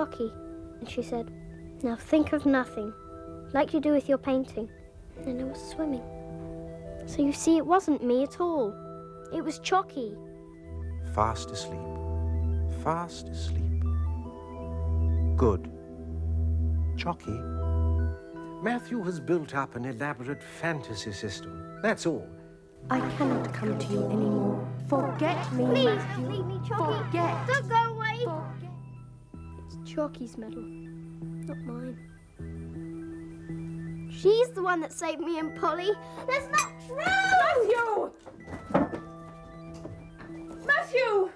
Chocky. And she said, now think of nothing, like you do with your painting. And I was swimming. So you see, it wasn't me at all. It was Chocky. Fast asleep. Fast asleep. Good. Chocky, Matthew has built up an elaborate fantasy system. That's all. I cannot come to you anymore. Forget me, Please, Matthew. don't leave me, Chocky. Forget. Don't go away. Forget. It's Chocky's medal, not mine. She's the one that saved me and Polly. That's not true! Matthew! Matthew!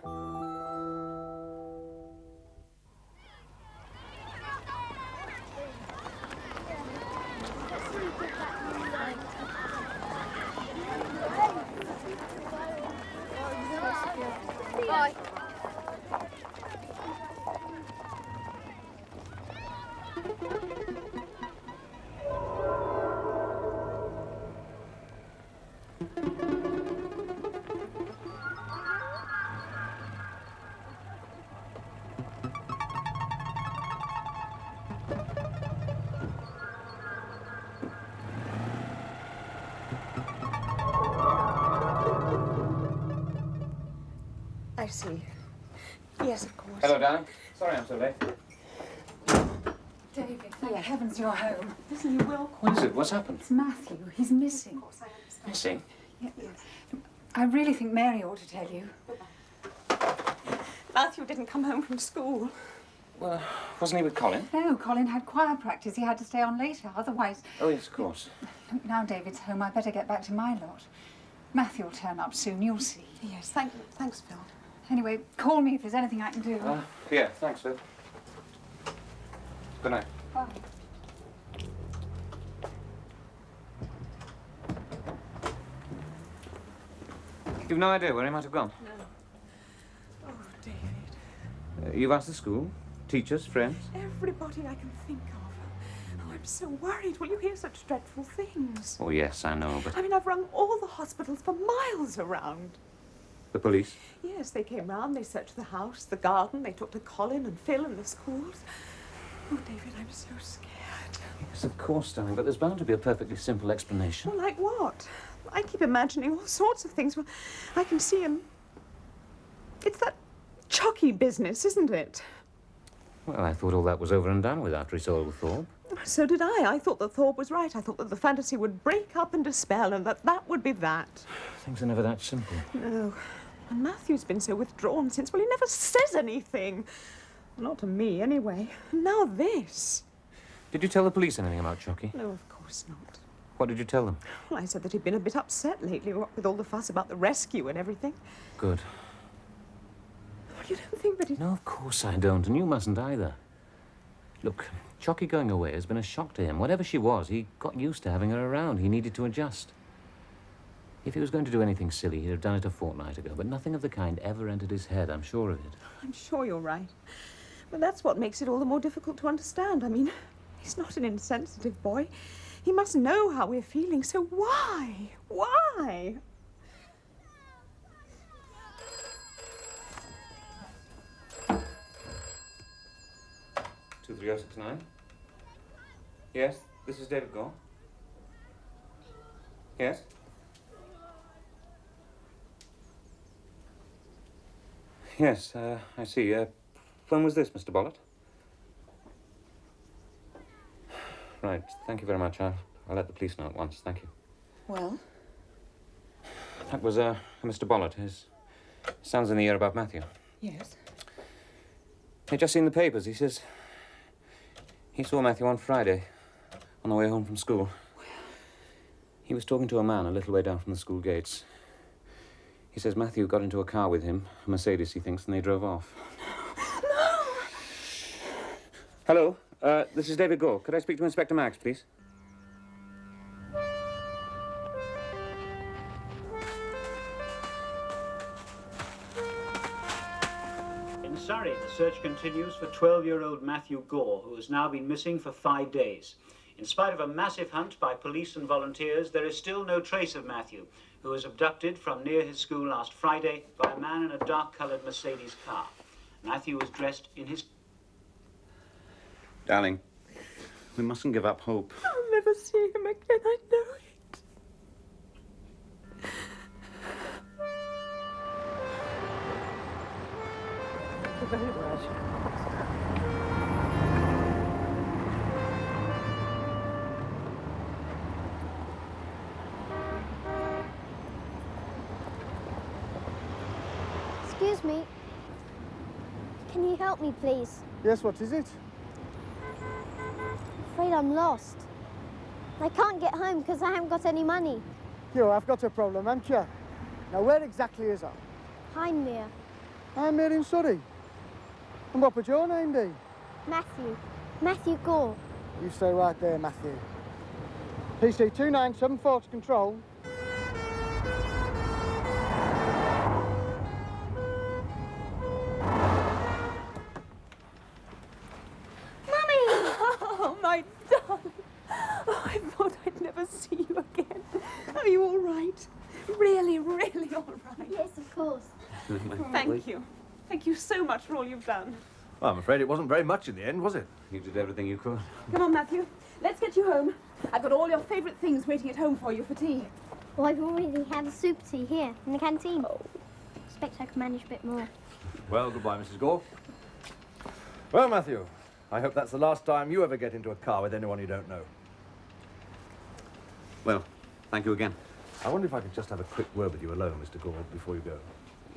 Bye. I see. Yes, of course. Hello, darling. Sorry I'm so late. David, thank heavens you're home. Listen, you will. What is it? What's happened? It's Matthew. He's missing. Missing? Yeah. I really think Mary ought to tell you. Matthew didn't come home from school. Well, wasn't he with Colin? No, Colin had choir practice. He had to stay on later. Otherwise... Oh, yes, of course. Look, now David's home, I better get back to my lot. Matthew will turn up soon, you'll see. Yes, thanks, Phil. Anyway, call me if there's anything I can do. Yeah, thanks, Phil. Good night. Bye. You've no idea where he might have gone? No. Oh, David. You've asked the school, teachers, friends? Everybody I can think of. Oh, I'm so worried. Will you hear such dreadful things? Oh, yes, I know, but... I mean, I've rung all the hospitals for miles around. The police? Yes, they came round, they searched the house, the garden, they talked to Colin and Phil and the schools. Oh, David, I'm so scared. Yes, of course, darling, but there's bound to be a perfectly simple explanation. Well, like what? I keep imagining all sorts of things. Well, I can see him. It's that Chocky business, isn't it? Well, I thought all that was over and done with after he sold with Thorpe. So did I. I thought that Thorpe was right. I thought that the fantasy would break up and dispel and that would be that. Things are never that simple. No. And Matthew's been so withdrawn since, well, he never says anything. Not to me, anyway. And now this. Did you tell the police anything about Chocky? No, of course not. What did you tell them? Well, I said that he'd been a bit upset lately, what with all the fuss about the rescue and everything. Good. Well, you don't think that he... No, of course I don't, and you mustn't either. Look, Chocky going away has been a shock to him. Whatever she was, he got used to having her around. He needed to adjust. If he was going to do anything silly, he'd have done it a fortnight ago, but nothing of the kind ever entered his head, I'm sure of it. I'm sure you're right. But that's what makes it all the more difficult to understand. I mean, he's not an insensitive boy. He must know how we're feeling, so why? Why? Two 3069. Yes, this is David Gore. Yes? Yes, I see. When was this, Mr. Bollett? Right, thank you very much. I'll let the police know at once. Thank you. Well? That was, Mr. Bollett. His son's in the air about Matthew. Yes. He'd just seen the papers. He says he saw Matthew on Friday on the way home from school. He was talking to a man a little way down from the school gates. He says Matthew got into a car with him, a Mercedes, he thinks, and they drove off. No! Hello, this is David Gore. Could I speak to Inspector Max, please? In Surrey, the search continues for 12-year-old Matthew Gore, who has now been missing for 5 days. In spite of a massive hunt by police and volunteers, there is still no trace of Matthew, who was abducted from near his school last Friday by a man in a dark-coloured Mercedes car. Matthew was dressed in his... Darling, we mustn't give up hope. I'll never see him again, I know it. Thank you very much. Excuse me. Can you help me, please? Yes, what is it? I'm afraid I'm lost. I can't get home because I haven't got any money. Yo, I've got a problem, haven't you? Now, where exactly is I? I'm here. I'm here in Surrey. And what would your name be? Matthew. Matthew Gore. You stay right there, Matthew. PC 2974 to control. Oh, my darling. Oh, I thought I'd never see you again. Are you all right? Really, really all right? Yes, of course. Thank you. Thank you so much for all you've done. Well, I'm afraid it wasn't very much in the end, was it? You did everything you could. Come on, Matthew. Let's get you home. I've got all your favourite things waiting at home for you for tea. Well, I've already had a soup tea here in the canteen. Expect I can manage a bit more. Well, goodbye, Mrs. Gore. Well, Matthew, I hope that's the last time you ever get into a car with anyone you don't know. Well, thank you again. I wonder if I could just have a quick word with you alone, Mr. Gore, before you go.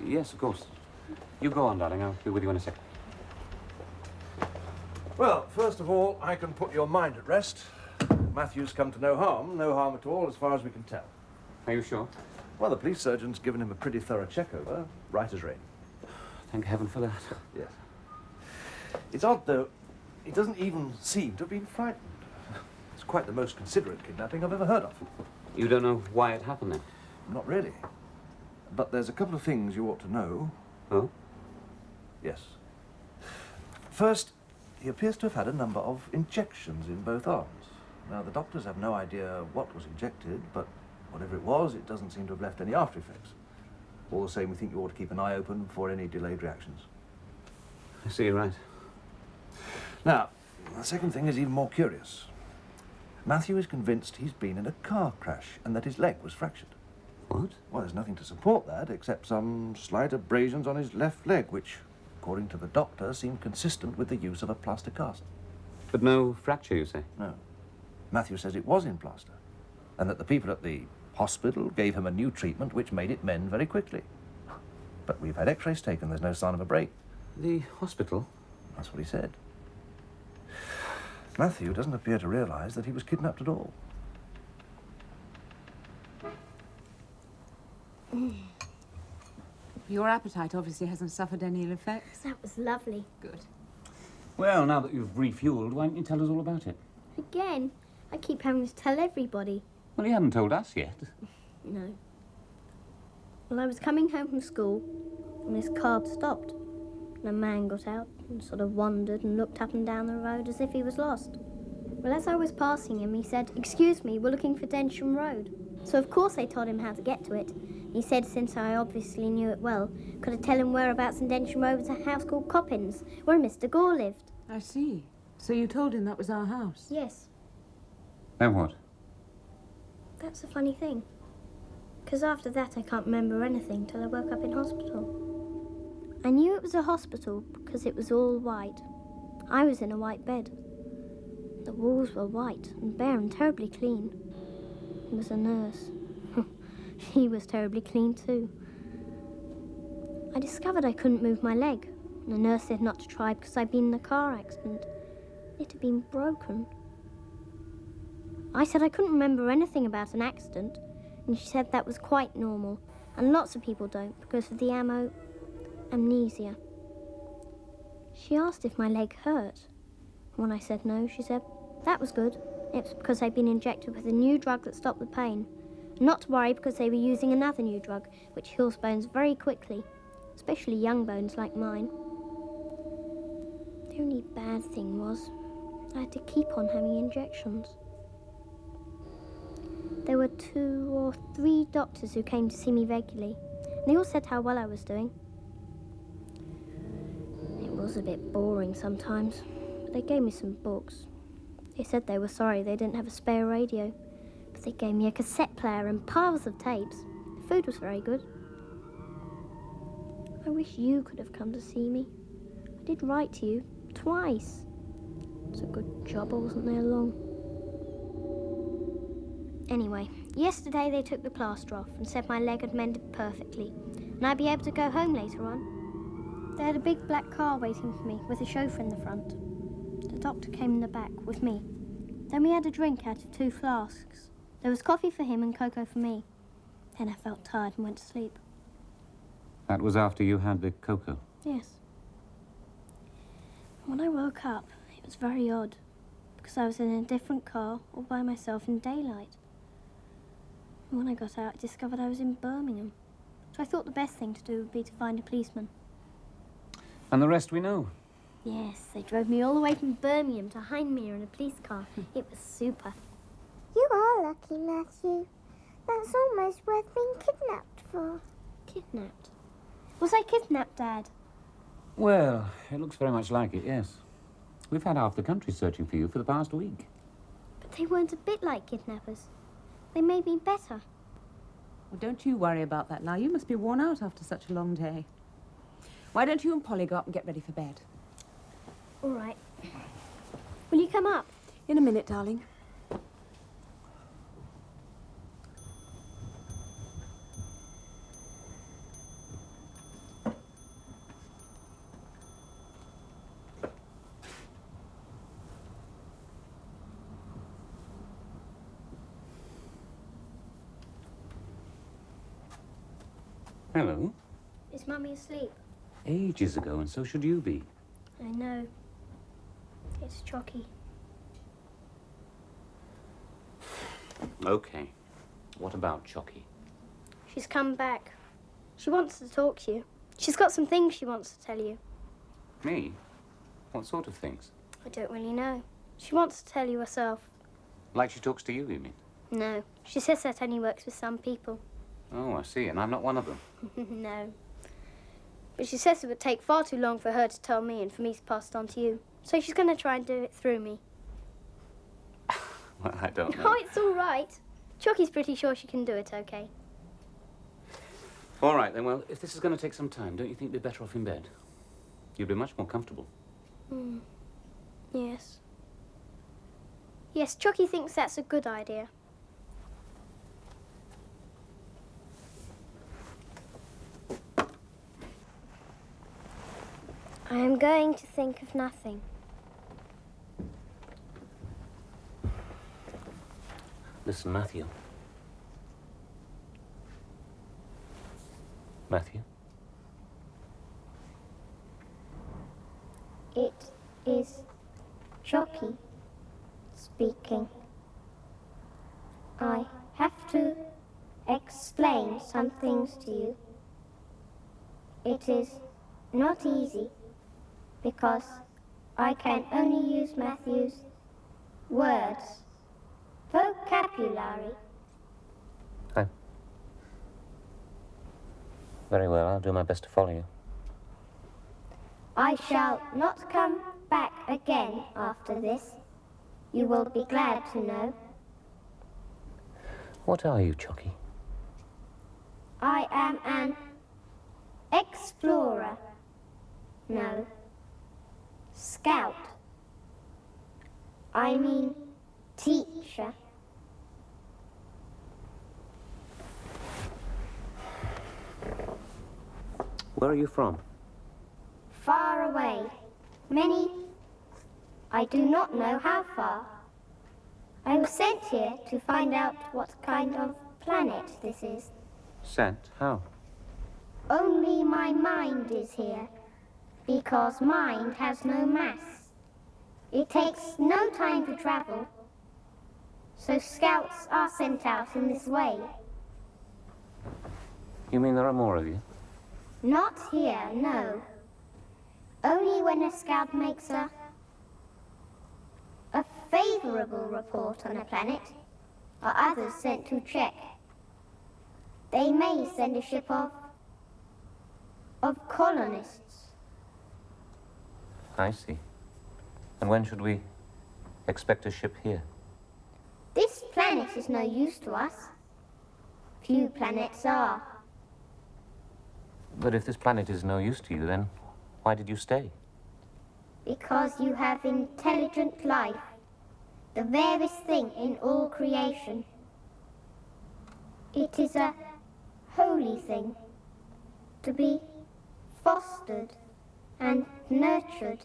Yes, of course. You go on, darling. I'll be with you in a second. Well, first of all, I can put your mind at rest. Matthew's come to no harm at all, as far as we can tell. Are you sure? Well, the police surgeon's given him a pretty thorough check-over, right as rain. Thank heaven for that. Yes. It's odd, though, he doesn't even seem to have been frightened. It's quite the most considerate kidnapping I've ever heard of. You don't know why it happened then? Not really. But there's a couple of things you ought to know. Oh? Yes. First, he appears to have had a number of injections in both arms. Now, the doctors have no idea what was injected, but whatever it was, it doesn't seem to have left any after effects. All the same, we think you ought to keep an eye open for any delayed reactions. I see, right. Now, the second thing is even more curious. Matthew is convinced he's been in a car crash and that his leg was fractured. What? Well, there's nothing to support that except some slight abrasions on his left leg, which, according to the doctor, seemed consistent with the use of a plaster cast. But no fracture, you say? No. Matthew says it was in plaster, and that the people at the hospital gave him a new treatment which made it mend very quickly. But we've had x-rays taken, there's no sign of a break. The hospital? That's what he said. Matthew doesn't appear to realise that he was kidnapped at all. Your appetite obviously hasn't suffered any ill effects. That was lovely. Good. Well, now that you've refueled, why don't you tell us all about it? Again, I keep having to tell everybody. Well, you haven't told us yet. No. Well, I was coming home from school and this car stopped. And a man got out and sort of wandered and looked up and down the road as if he was lost. Well, as I was passing him, he said, "Excuse me, we're looking for Densham Road." So of course I told him how to get to it. He said, since I obviously knew it well, could I tell him whereabouts in Densham Road was a house called Coppins, where Mr. Gore lived. I see. So you told him that was our house? Yes. Then what? That's a funny thing. Because after that I can't remember anything till I woke up in hospital. I knew it was a hospital because it was all white. I was in a white bed. The walls were white and bare and terribly clean. He was a nurse. She was terribly clean too. I discovered I couldn't move my leg. And the nurse said not to try because I'd been in a car accident. It had been broken. I said I couldn't remember anything about an accident, and she said that was quite normal, and lots of people don't because of the amnesia. She asked if my leg hurt. When I said no, she said that was good. It was because I'd been injected with a new drug that stopped the pain. And not to worry because they were using another new drug which heals bones very quickly, especially young bones like mine. The only bad thing was I had to keep on having injections. There were 2 or 3 doctors who came to see me regularly, and they all said how well I was doing. It was a bit boring sometimes, But they gave me some books. They said they were sorry they didn't have a spare radio. But they gave me a cassette player and piles of tapes. The food was very good. I wish you could have come to see me. I did write to you twice. It's a good job I wasn't there long. Anyway, yesterday they took the plaster off and said my leg had mended perfectly and I'd be able to go home later on. They had a big black car waiting for me with a chauffeur in the front. The doctor came in the back with me. Then we had a drink out of 2 flasks. There was coffee for him and cocoa for me. Then I felt tired and went to sleep. That was after you had the cocoa? Yes. When I woke up, it was very odd, because I was in a different car all by myself in daylight. And when I got out, I discovered I was in Birmingham. So I thought the best thing to do would be to find a policeman. And the rest we know. Yes, they drove me all the way from Birmingham to Hindmere in a police car. It was super. You are lucky, Matthew. That's almost worth being kidnapped for. Kidnapped? Was I kidnapped, Dad? Well, it looks very much like it, yes. We've had half the country searching for you for the past week. But they weren't a bit like kidnappers. They made me better. Well, don't you worry about that now. You must be worn out after such a long day. Why don't you and Polly go up and get ready for bed? All right. Will you come up? In a minute, darling. Hello. Is Mummy asleep? Ages ago, and so should you be. I know. It's Chocky. Okay. What about Chocky? She's come back. She wants to talk to you. She's got some things she wants to tell you. Me? What sort of things? I don't really know. She wants to tell you herself. Like she talks to you, you mean? No. She says that only works with some people. Oh, I see, and I'm not one of them. No. But she says it would take far too long for her to tell me and for me to pass it on to you. So she's going to try and do it through me. Well, I don't know. Oh, it's all right. Chocky's pretty sure she can do it okay. All right, then, well, if this is going to take some time, don't you think we'd be better off in bed? You'd be much more comfortable. Yes. Yes, Chocky thinks that's a good idea. I am going to think of nothing. Listen, Matthew. Matthew? It is Chocky speaking. I have to explain some things to you. It is not easy because I can only use Matthew's words, vocabulary. Very well, I'll do my best to follow you. I shall not come back again after this. You will be glad to know. What are you, Chocky? I am an explorer. No, scout. I mean teacher. Where are you from? Far away. Many. I do not know how far. I was sent here to find out what kind of planet this is. Sent? How? Only my mind is here, because mind has no mass. It takes no time to travel, so scouts are sent out in this way. You mean there are more of you? Not here, no. Only when a scout makes a favorable report on a planet are others sent to check. They may send a ship of colonists. I see. And when should we expect a ship here? This planet is no use to us. Few planets are. But if this planet is no use to you, then why did you stay? Because you have intelligent life, the rarest thing in all creation. It is a holy thing to be fostered and nurtured.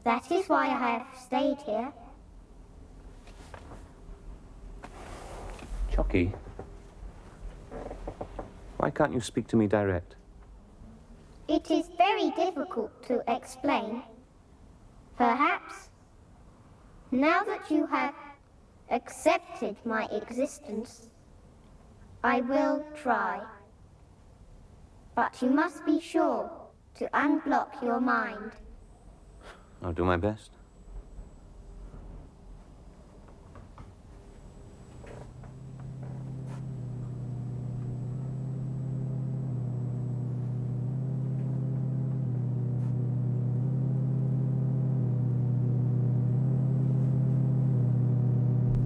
That is why I have stayed here. Chocky, why can't you speak to me direct? It is very difficult to explain. Perhaps, now that you have accepted my existence, I will try. But you must be sure to unblock your mind. I'll do my best.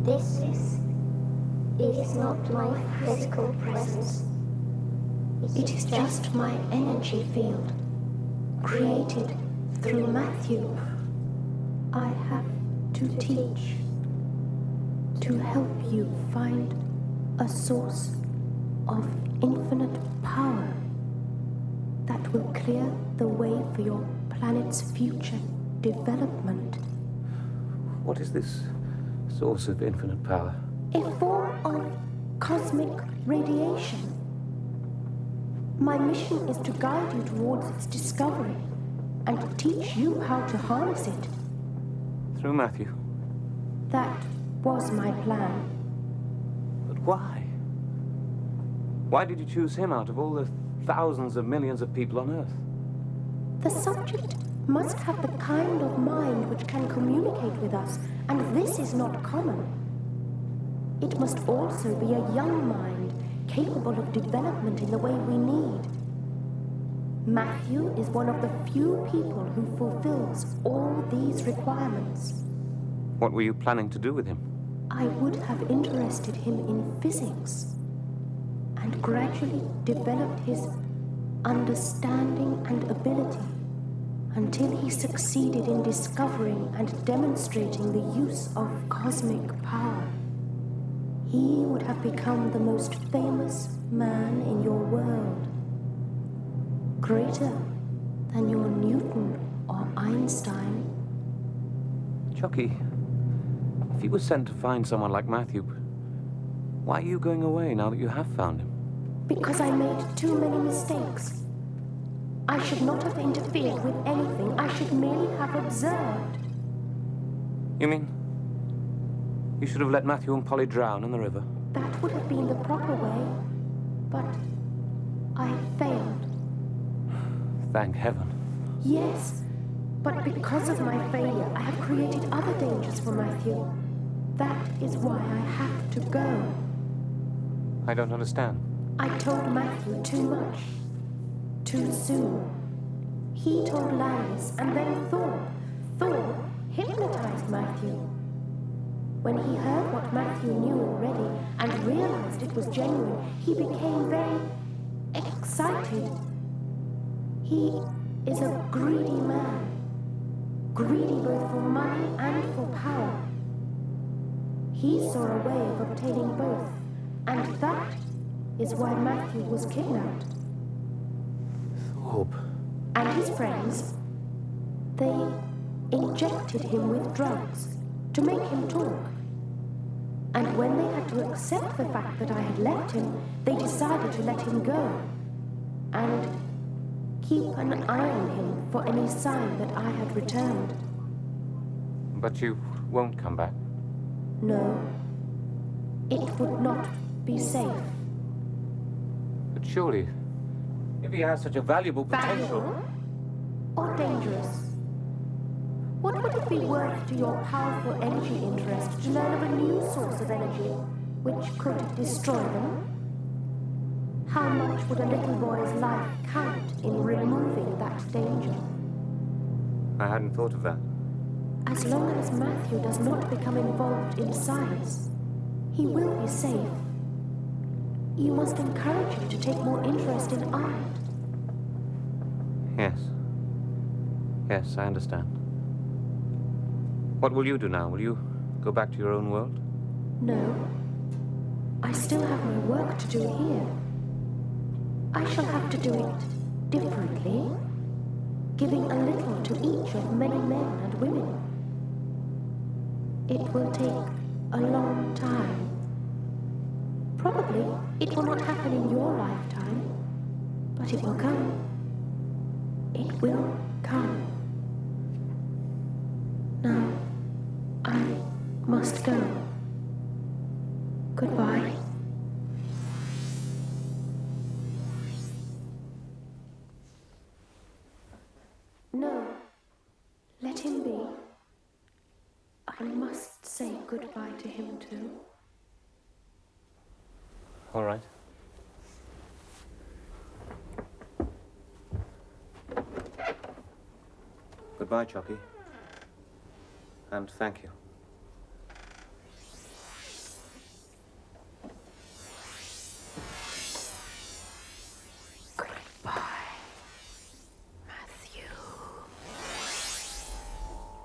This is not my physical presence. It is just my energy field, created through Matthew. I have to teach, to help you find a source of infinite power that will clear the way for your planet's future development. What is this source of infinite power? A form of cosmic radiation. My mission is to guide you towards its discovery and to teach you how to harness it. Through Matthew? That was my plan. But why? Why did you choose him out of all the thousands of millions of people on Earth? The subject must have the kind of mind which can communicate with us, and this is not common. It must also be a young mind, capable of development in the way we need. Matthew is one of the few people who fulfills all these requirements. What were you planning to do with him? I would have interested him in physics and gradually developed his understanding and ability until he succeeded in discovering and demonstrating the use of cosmic power. He would have become the most famous man in your world, greater than your Newton or Einstein. Chocky, if you were sent to find someone like Matthew, why are you going away now that you have found him? Because I made too many mistakes. I should not have interfered with anything. I should merely have observed. You mean you should have let Matthew and Polly drown in the river? That would have been the proper way, but I failed. Thank heaven. Yes, but because of my failure, I have created other dangers for Matthew. That is why I have to go. I don't understand. I told Matthew too much, too soon. He told Lannis, and then Thor hypnotized Matthew. When he heard what Matthew knew already and realized it was genuine, he became very excited. He is a greedy man, greedy both for money and for power. He saw a way of obtaining both, and that is why Matthew was kidnapped. Thorpe. And his friends, they injected him with drugs to make him talk. And when they had to accept the fact that I had left him, they decided to let him go and keep an eye on him for any sign that I had returned. But you won't come back? No, it would not be safe. But surely, if he has such a valuable potential... Valuable or dangerous? What would it be worth to your powerful energy interest to learn of a new source of energy which could destroy them? How much would a little boy's life count in removing that danger? I hadn't thought of that. As long as Matthew does not become involved in science, he will be safe. You must encourage him to take more interest in art. Yes. Yes, I understand. What will you do now? Will you go back to your own world? No. I still have my work to do here. I shall have to do it differently, giving a little to each of many men and women. It will take a long time. Probably it will not happen in your lifetime, but it will come. It will come. Now, I must go. Goodbye. No, let him be. I must say goodbye to him too. All right. Goodbye, Chocky. And thank you. Goodbye, Matthew.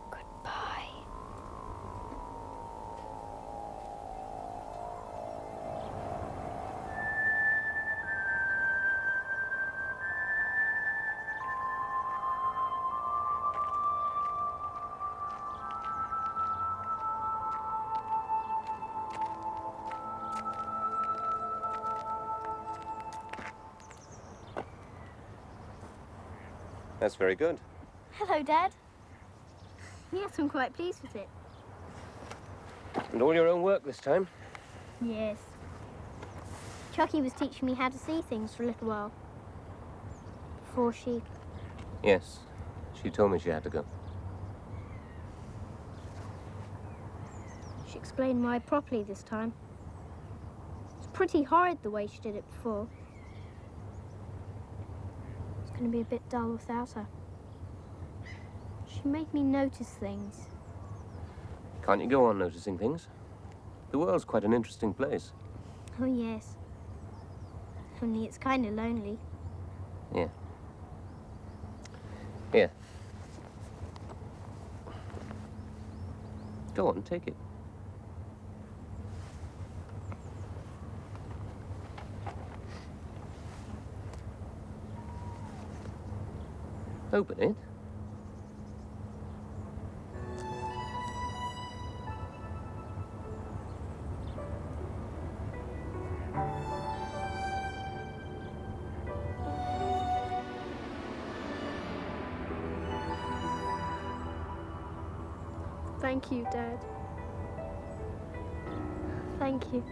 Goodbye. That's very good. Hello, Dad. Yes, I'm quite pleased with it. And all your own work this time? Yes. Chocky was teaching me how to see things for a little while. Before she... Yes. She told me she had to go. She explained why properly this time. It's pretty horrid the way she did it before. It's going to be a bit dull without her. She made me notice things. Can't you go on noticing things? The world's quite an interesting place. Oh, yes. Only it's kind of lonely. Yeah. Here. Go on, take it. Open it. Thank you, Dad. Thank you.